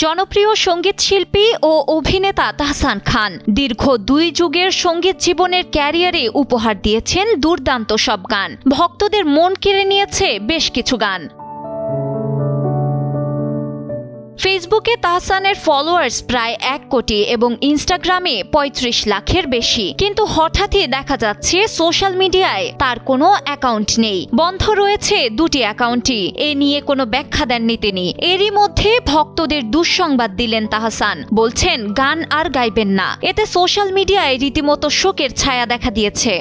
জনপ্রিয় সঙ্গীত শিল্পী ও অভিনেতা তাহসান খান দীর্ঘ 2 যুগের সঙ্গীত জীবনের ক্যারিয়ারে উপহার দিয়েছেন দুর্দান্ত সব গান। ভক্তদের মন কেড়ে নিয়েছে বেশ কিছু গান। ফেসবুকে তাহসানের ফলোয়ার্স প্রায় 1 কোটি এবং ইনস্টাগ্রামে 35 লাখের বেশি। কিন্তু হঠাৎই দেখা যাচ্ছে সোশ্যাল মিডিয়ায় তার কোনো অ্যাকাউন্ট নেই, বন্ধ রয়েছে 2টি অ্যাকাউন্টই। এ নিয়ে কোনো ব্যাখ্যা দেননি তিনি। এরই মধ্যে ভক্তদের দুঃসংবাদ দিলেন তাহসান, বলছেন গান আর গাইবেন না। এতে সোশ্যাল মিডিয়ায় রীতিমতো শোকের ছায়া দেখা দিয়েছে।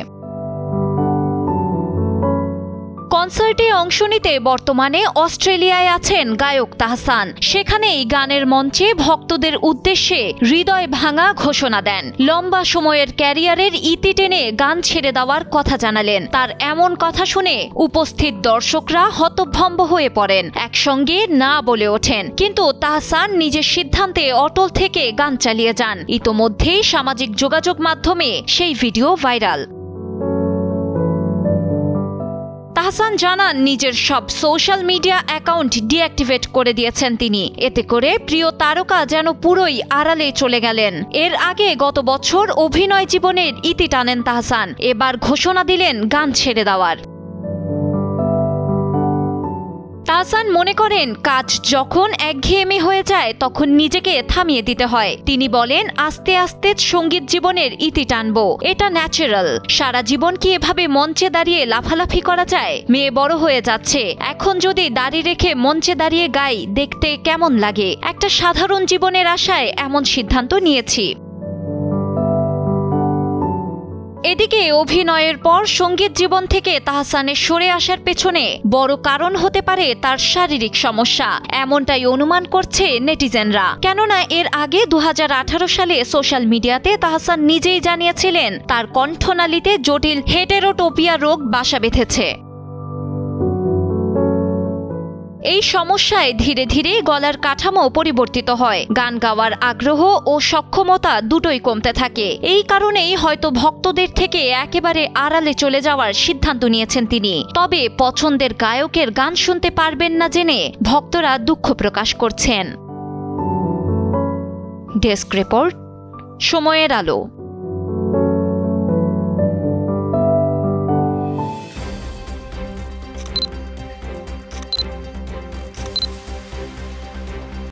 কনসার্টে অংশ নিতে বর্তমানে অস্ট্রেলিয়ায় আছেন গায়ক তাহসান। সেখানেই গানের মঞ্চে ভক্তদের উদ্দেশ্যে হৃদয় ভাঙা ঘোষণা দেন। লম্বা সময়ের ক্যারিয়ারের ইতি টেনে গান ছেড়ে দেওয়ার কথা জানালেন। তার এমন কথা শুনে উপস্থিত দর্শকরা হতভম্ব হয়ে পড়েন, একসঙ্গে না বলে ওঠেন। কিন্তু তাহসান নিজের সিদ্ধান্তে অটল থেকে গান চালিয়ে যান। ইতোমধ্যেই সামাজিক যোগাযোগ মাধ্যমে সেই ভিডিও ভাইরাল। তাহসান জানান নিজের সব সোশ্যাল মিডিয়া অ্যাকাউন্ট ডিঅ্যাক্টিভেট করে দিয়েছেন তিনি। এতে করে প্রিয় তারকা যেন পুরোই আড়ালে চলে গেলেন। এর আগে গত বছর অভিনয় জীবনের ইতি টানেন তাহসান। এবার ঘোষণা দিলেন গান ছেড়ে দেওয়ার। তাহসান মনে করেন কাজ যখন একঘেয়েমি হয়ে যায় তখন নিজেকে থামিয়ে দিতে হয়। তিনি বলেন, আস্তে আস্তে সঙ্গীত জীবনের ইতি টানবো, এটা ন্যাচারাল। সারা জীবন কি এভাবে মঞ্চে দাঁড়িয়ে লাফালাফি করা যায়? মেয়ে বড় হয়ে যাচ্ছে, এখন যদি দাড়ি রেখে মঞ্চে দাঁড়িয়ে গাই দেখতে কেমন লাগে? একটা সাধারণ জীবনের আশায় এমন সিদ্ধান্ত নিয়েছি। এদিকে অভিনয়ের পর সঙ্গীত জীবন থেকে তাহসানের সরে আসার পেছনে বড় কারণ হতে পারে তার শারীরিক সমস্যা, এমনটাই অনুমান করছে নেটিজেনরা। কেননা এর আগে 2018 সালে সোশ্যাল মিডিয়াতে তাহসান নিজেই জানিয়েছিলেন তার কণ্ঠনালীতে জটিল হেটেরোটোপিয়া রোগ বাসা বেঁধেছে। এই সমস্যায় ধীরে ধীরে গলার কাঠামো পরিবর্তিত হয়, গান গাওয়ার আগ্রহ ও সক্ষমতা দুটোই কমতে থাকে। এই কারণেই হয়তো ভক্তদের থেকে একেবারে আড়ালে চলে যাওয়ার সিদ্ধান্ত নিয়েছেন তিনি। তবে পছন্দের গায়কের গান শুনতে পারবেন না জেনে ভক্তরা দুঃখ প্রকাশ করছেন। ডেস্ক রিপোর্ট, সময়ের আলো।